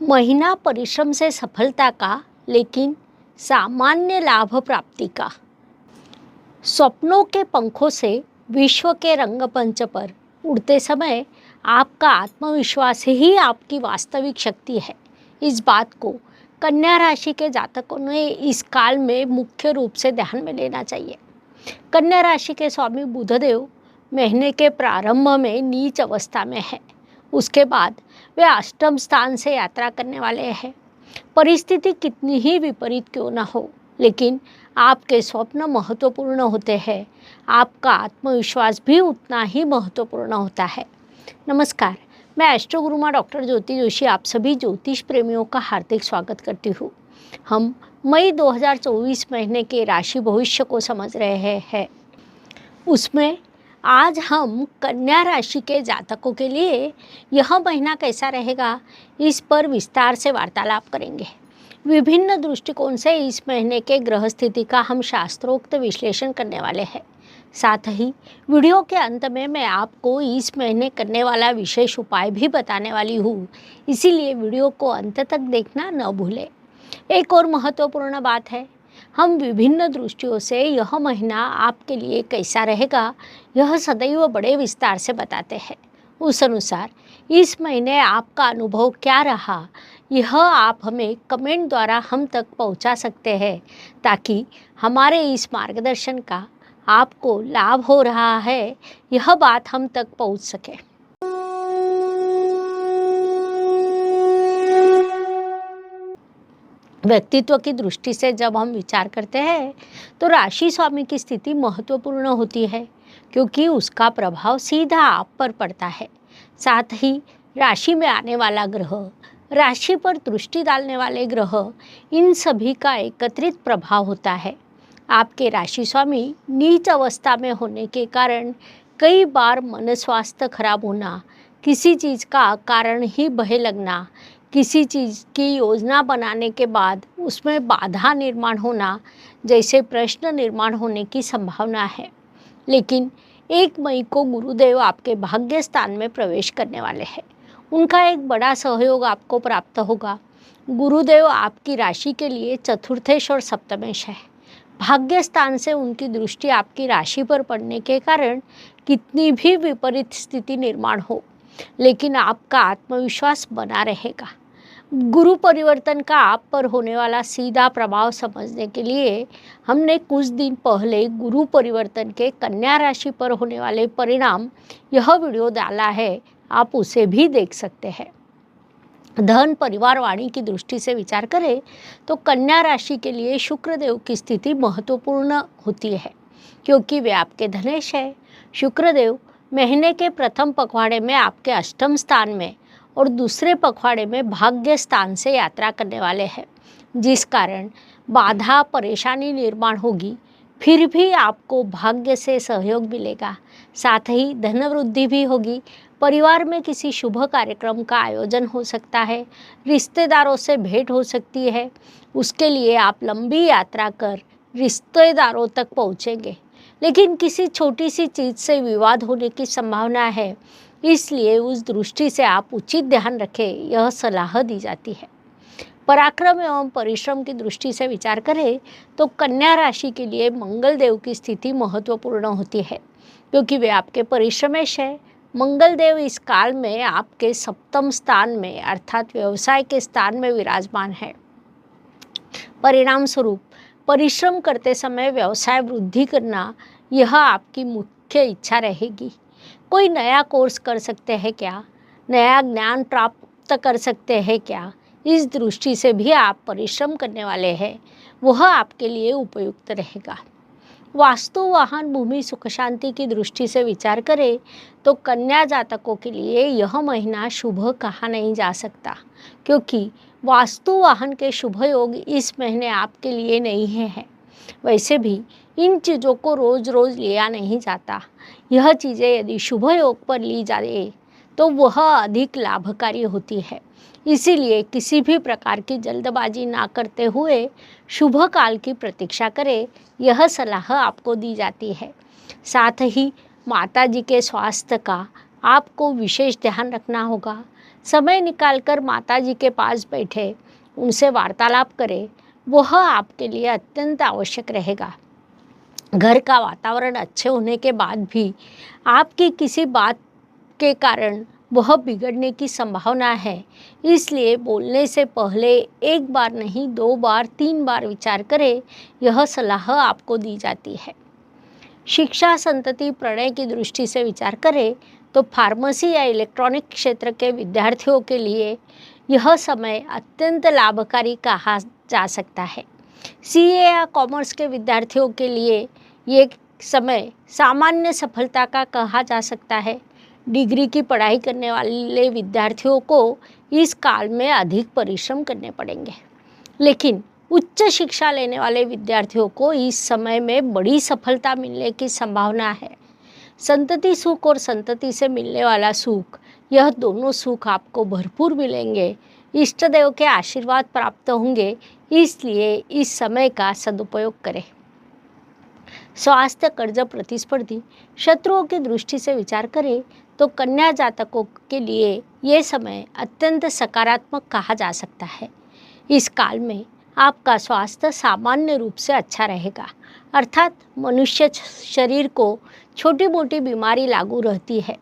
महीना परिश्रम से सफलता का, लेकिन सामान्य लाभ प्राप्ति का। स्वप्नों के पंखों से विश्व के रंगमंच पर उड़ते समय आपका आत्मविश्वास ही आपकी वास्तविक शक्ति है। इस बात को कन्या राशि के जातकों ने इस काल में मुख्य रूप से ध्यान में लेना चाहिए। कन्या राशि के स्वामी बुधदेव महीने के प्रारंभ में नीच अवस्था में है। उसके बाद वे अष्टम स्थान से यात्रा करने वाले हैं। परिस्थिति कितनी ही विपरीत क्यों न हो, लेकिन आपके स्वप्न महत्वपूर्ण होते हैं। आपका आत्मविश्वास भी उतना ही महत्वपूर्ण होता है। नमस्कार, मैं एस्ट्रो गुरुमा डॉक्टर ज्योति जोशी आप सभी ज्योतिष प्रेमियों का हार्दिक स्वागत करती हूँ। हम मई 2024 महीने के राशि भविष्य को समझ रहे हैं। उसमें आज हम कन्या राशि के जातकों के लिए यह महीना कैसा रहेगा, इस पर विस्तार से वार्तालाप करेंगे। विभिन्न दृष्टिकोण से इस महीने के ग्रह स्थिति का हम शास्त्रोक्त विश्लेषण करने वाले हैं। साथ ही वीडियो के अंत में मैं आपको इस महीने करने वाला विशेष उपाय भी बताने वाली हूँ, इसीलिए वीडियो को अंत तक देखना न भूलें। एक और महत्वपूर्ण बात है, हम विभिन्न दृष्टियों से यह महीना आपके लिए कैसा रहेगा यह सदैव बड़े विस्तार से बताते हैं। उस अनुसार इस महीने आपका अनुभव क्या रहा, यह आप हमें कमेंट द्वारा हम तक पहुंचा सकते हैं, ताकि हमारे इस मार्गदर्शन का आपको लाभ हो रहा है यह बात हम तक पहुंच सके। व्यक्तित्व की दृष्टि से जब हम विचार करते हैं तो राशि स्वामी की स्थिति महत्वपूर्ण होती है, क्योंकि उसका प्रभाव सीधा आप पर पड़ता है। साथ ही राशि में आने वाला ग्रह, राशि पर दृष्टि डालने वाले ग्रह, इन सभी का एकत्रित प्रभाव होता है। आपके राशि स्वामी नीच अवस्था में होने के कारण कई बार मन स्वास्थ्य खराब होना, किसी चीज़ का कारण ही बहे लगना, किसी चीज़ की योजना बनाने के बाद उसमें बाधा निर्माण होना जैसे प्रश्न निर्माण होने की संभावना है। लेकिन 1 मई को गुरुदेव आपके भाग्य स्थान में प्रवेश करने वाले हैं। उनका एक बड़ा सहयोग आपको प्राप्त होगा। गुरुदेव आपकी राशि के लिए चतुर्थेश और सप्तमेश है। भाग्य स्थान से उनकी दृष्टि आपकी राशि पर पड़ने के कारण कितनी भी विपरीत स्थिति निर्माण हो, लेकिन आपका आत्मविश्वास बना रहेगा। गुरु परिवर्तन का आप पर होने वाला सीधा प्रभाव समझने के लिए हमने कुछ दिन पहले गुरु परिवर्तन के कन्या राशि पर होने वाले परिणाम यह वीडियो डाला है, आप उसे भी देख सकते हैं। धन परिवार वाणी की दृष्टि से विचार करें तो कन्या राशि के लिए शुक्रदेव की स्थिति महत्वपूर्ण होती है, क्योंकि वे आपके धनेश है। शुक्रदेव महीने के प्रथम पखवाड़े में आपके अष्टम स्थान में और दूसरे पखवाड़े में भाग्य स्थान से यात्रा करने वाले हैं, जिस कारण बाधा परेशानी निर्माण होगी, फिर भी आपको भाग्य से सहयोग मिलेगा। साथ ही धन वृद्धि भी होगी। परिवार में किसी शुभ कार्यक्रम का आयोजन हो सकता है, रिश्तेदारों से भेंट हो सकती है। उसके लिए आप लंबी यात्रा कर रिश्तेदारों तक पहुंचेंगे, लेकिन किसी छोटी सी चीज़ से विवाद होने की संभावना है, इसलिए उस दृष्टि से आप उचित ध्यान रखें, यह सलाह दी जाती है। पराक्रम एवं परिश्रम की दृष्टि से विचार करें तो कन्या राशि के लिए मंगल देव की स्थिति महत्वपूर्ण होती है, क्योंकि वे आपके परिश्रमेश है। मंगल देव इस काल में आपके सप्तम स्थान में अर्थात व्यवसाय के स्थान में विराजमान है। परिणाम स्वरूप परिश्रम करते समय व्यवसाय वृद्धि करना यह आपकी मुख्य इच्छा रहेगी। कोई नया कोर्स कर सकते हैं क्या, नया ज्ञान प्राप्त कर सकते हैं क्या, इस दृष्टि से भी आप परिश्रम करने वाले हैं, वह आपके लिए उपयुक्त रहेगा। वास्तु वाहन भूमि सुख शांति की दृष्टि से विचार करें तो कन्या जातकों के लिए यह महीना शुभ कहा नहीं जा सकता, क्योंकि वास्तु वाहन के शुभ योग इस महीने आपके लिए नहीं है। वैसे भी इन चीज़ों को रोज़ रोज़ लिया नहीं जाता। यह चीज़ें यदि शुभ योग पर ली जाए तो वह अधिक लाभकारी होती है। इसीलिए किसी भी प्रकार की जल्दबाजी ना करते हुए शुभ काल की प्रतीक्षा करें, यह सलाह आपको दी जाती है। साथ ही माता जी के स्वास्थ्य का आपको विशेष ध्यान रखना होगा। समय निकालकर माताजी के पास बैठे उनसे वार्तालाप करें, वह आपके लिए अत्यंत आवश्यक रहेगा। घर का वातावरण अच्छे होने के बाद भी आपकी किसी बात के कारण वह बिगड़ने की संभावना है, इसलिए बोलने से पहले एक बार नहीं, 2 बार, 3 बार विचार करें, यह सलाह आपको दी जाती है। शिक्षा संतति प्रणय की दृष्टि से विचार करें तो फार्मेसी या इलेक्ट्रॉनिक क्षेत्र के विद्यार्थियों के लिए यह समय अत्यंत लाभकारी कहा जा सकता है। सीए या कॉमर्स के विद्यार्थियों के लिए ये समय सामान्य सफलता का कहा जा सकता है। डिग्री की पढ़ाई करने वाले विद्यार्थियों को इस काल में अधिक परिश्रम करने पड़ेंगे, लेकिन उच्च शिक्षा लेने वाले विद्यार्थियों को इस समय में बड़ी सफलता मिलने की संभावना है। संतति सुख और संतति से मिलने वाला सुख, यह दोनों सुख आपको भरपूर मिलेंगे। इष्ट देव के आशीर्वाद प्राप्त होंगे, इसलिए इस समय का सदुपयोग करें। स्वास्थ्य, कर्ज, प्रतिस्पर्धी, शत्रुओं की दृष्टि से विचार करें तो कन्या जातकों के लिए ये समय अत्यंत सकारात्मक कहा जा सकता है। इस काल में आपका स्वास्थ्य सामान्य रूप से अच्छा रहेगा, अर्थात मनुष्य शरीर को छोटी मोटी बीमारी लागू रहती है,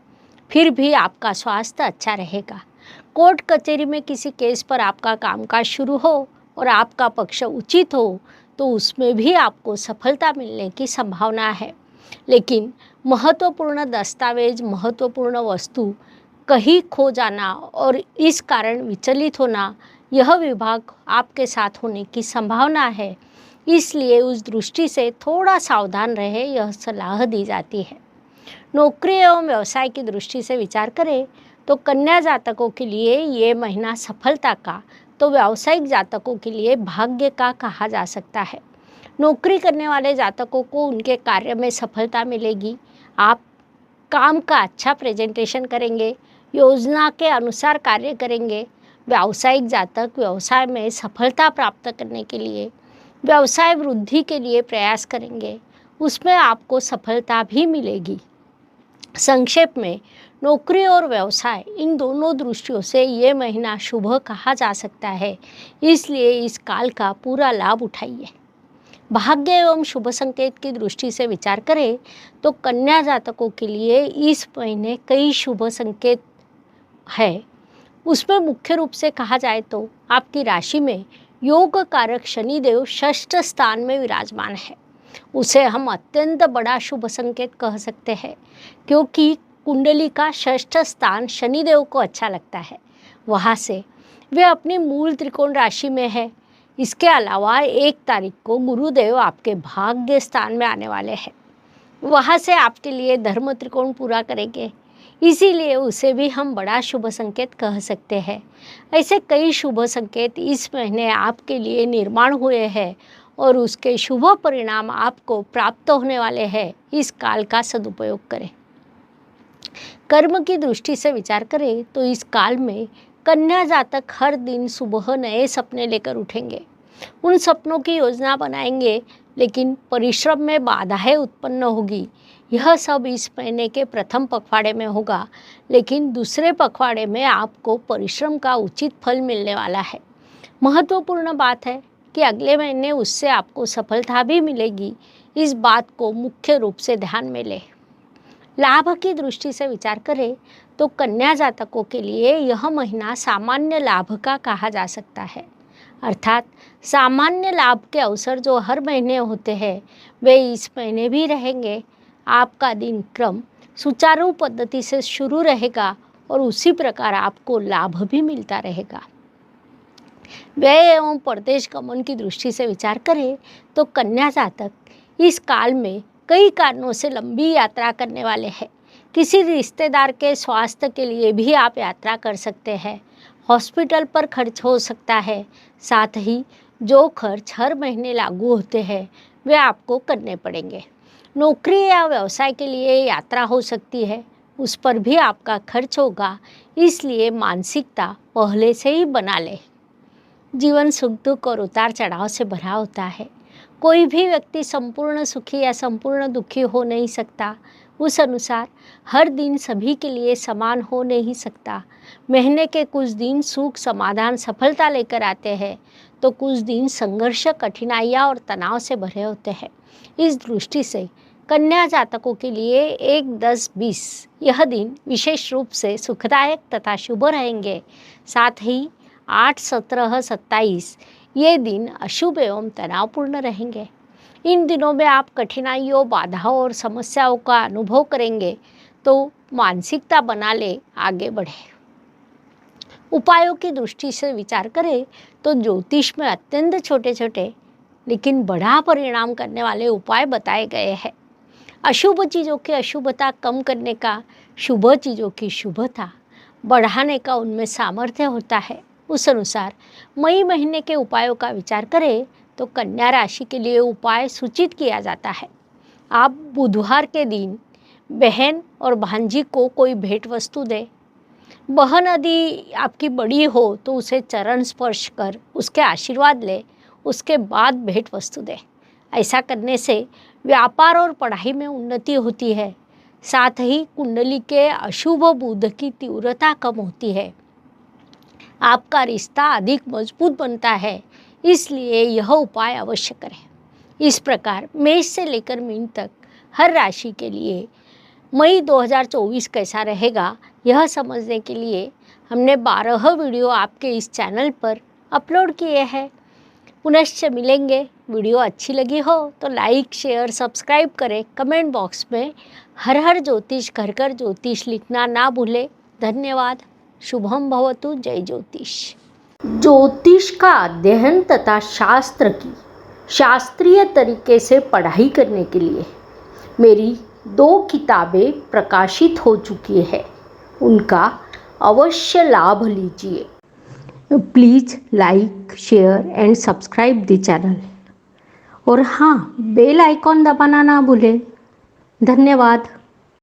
फिर भी आपका स्वास्थ्य अच्छा रहेगा। कोर्ट कचहरी में किसी केस पर आपका कामकाज शुरू हो और आपका पक्ष उचित हो तो उसमें भी आपको सफलता मिलने की संभावना है, लेकिन महत्वपूर्ण दस्तावेज, महत्वपूर्ण वस्तु कहीं खो जाना और इस कारण विचलित होना, यह विभाग आपके साथ होने की संभावना है, इसलिए उस दृष्टि से थोड़ा सावधान रहे, यह सलाह दी जाती है। नौकरी एवं व्यवसाय की दृष्टि से विचार करें तो कन्या जातकों के लिए ये महीना सफलता का, तो व्यावसायिक जातकों के लिए भाग्य का कहा जा सकता है। नौकरी करने वाले जातकों को उनके कार्य में सफलता मिलेगी। आप काम का अच्छा प्रेजेंटेशन करेंगे, योजना के अनुसार कार्य करेंगे। व्यावसायिक जातक व्यवसाय में सफलता प्राप्त करने के लिए, व्यवसाय वृद्धि के लिए प्रयास करेंगे, उसमें आपको सफलता भी मिलेगी। संक्षेप में नौकरी और व्यवसाय, इन दोनों दृष्टियों से ये महीना शुभ कहा जा सकता है, इसलिए इस काल का पूरा लाभ उठाइए। भाग्य एवं शुभ संकेत की दृष्टि से विचार करें तो कन्या जातकों के लिए इस महीने कई शुभ संकेत है। उसमें मुख्य रूप से कहा जाए तो आपकी राशि में योग कारक शनिदेव षष्ठ स्थान में विराजमान है। उसे हम अत्यंत बड़ा शुभ संकेत कह सकते हैं, क्योंकि कुंडली का षष्ठ स्थान शनिदेव को अच्छा लगता है। वहाँ से वे अपनी मूल त्रिकोण राशि में है। इसके अलावा 1 तारीख को गुरुदेव आपके भाग्य स्थान में आने वाले हैं। वहाँ से आपके लिए धर्म त्रिकोण पूरा करेंगे, इसीलिए उसे भी हम बड़ा शुभ संकेत कह सकते हैं। ऐसे कई शुभ संकेत इस महीने आपके लिए निर्माण हुए हैं और उसके शुभ परिणाम आपको प्राप्त होने वाले हैं। इस काल का सदुपयोग करें। कर्म की दृष्टि से विचार करें तो इस काल में कन्या जातक हर दिन सुबह नए सपने लेकर उठेंगे। उन सपनों की योजना बनाएंगे, लेकिन परिश्रम में बाधाएं उत्पन्न होगी। यह सब इस महीने के प्रथम पखवाड़े में होगा, लेकिन दूसरे पखवाड़े में आपको परिश्रम का उचित फल मिलने वाला है। महत्वपूर्ण बात है कि अगले महीने उससे आपको सफलता भी मिलेगी। इस बात को मुख्य रूप से ध्यान में लें। लाभ की दृष्टि से विचार करें तो कन्या जातकों के लिए यह महीना सामान्य लाभ का कहा जा सकता है, अर्थात सामान्य लाभ के अवसर जो हर महीने होते हैं वे इस महीने भी रहेंगे। आपका दिन क्रम सुचारू पद्धति से शुरू रहेगा और उसी प्रकार आपको लाभ भी मिलता रहेगा। व्यय एवं परदेश गमन की दृष्टि से विचार करें तो कन्या जातक इस काल में कई कारणों से लंबी यात्रा करने वाले हैं। किसी रिश्तेदार के स्वास्थ्य के लिए भी आप यात्रा कर सकते हैं। हॉस्पिटल पर खर्च हो सकता है, साथ ही जो खर्च हर महीने लागू होते हैं वे आपको करने पड़ेंगे। नौकरी या व्यवसाय के लिए यात्रा हो सकती है, उस पर भी आपका खर्च होगा, इसलिए मानसिकता पहले से ही बना लें। जीवन सुख दुख और उतार चढ़ाव से भरा होता है। कोई भी व्यक्ति संपूर्ण सुखी या संपूर्ण दुखी हो नहीं सकता। उस अनुसार हर दिन सभी के लिए समान हो नहीं सकता। महीने के कुछ दिन सुख, समाधान, सफलता लेकर आते हैं, तो कुछ दिन संघर्ष, कठिनाइयाँ और तनाव से भरे होते हैं। इस दृष्टि से कन्या जातकों के लिए 1, 10, 20 यह दिन विशेष रूप से सुखदायक तथा शुभ रहेंगे। साथ ही 8, 17, 27 ये दिन अशुभ एवं तनावपूर्ण रहेंगे। इन दिनों में आप कठिनाइयों, बाधाओं और समस्याओं का अनुभव करेंगे, तो मानसिकता बना ले, आगे बढ़े। उपायों की दृष्टि से विचार करें तो ज्योतिष में अत्यंत छोटे छोटे लेकिन बड़ा परिणाम करने वाले उपाय बताए गए हैं। अशुभ चीज़ों की अशुभता कम करने का, शुभ चीज़ों की शुभता बढ़ाने का उनमें सामर्थ्य होता है। उस अनुसार मई महीने के उपायों का विचार करें तो कन्या राशि के लिए उपाय सूचित किया जाता है। आप बुधवार के दिन बहन और भांजी को कोई भेंट वस्तु दें। बहन यदि आपकी बड़ी हो तो उसे चरण स्पर्श कर उसके आशीर्वाद ले, उसके बाद भेंट वस्तु दें। ऐसा करने से व्यापार और पढ़ाई में उन्नति होती है। साथ ही कुंडली के अशुभ बुध की तीव्रता कम होती है। आपका रिश्ता अधिक मजबूत बनता है, इसलिए यह उपाय अवश्य करें। इस प्रकार मेष से लेकर मीन तक हर राशि के लिए मई 2024 कैसा रहेगा, यह समझने के लिए हमने 12 वीडियो आपके इस चैनल पर अपलोड किए हैं। पुनश्च मिलेंगे। वीडियो अच्छी लगी हो तो लाइक, शेयर, सब्सक्राइब करें। कमेंट बॉक्स में हर हर ज्योतिष, घर घर ज्योतिष लिखना ना भूलें। धन्यवाद। शुभम भवतु। जय ज्योतिष। ज्योतिष का अध्ययन तथा शास्त्र की शास्त्रीय तरीके से पढ़ाई करने के लिए मेरी 2 किताबें प्रकाशित हो चुकी है, उनका अवश्य लाभ लीजिए। Please like, share and subscribe the channel. और हाँ, बेल आइकॉन दबाना ना भूलें। धन्यवाद।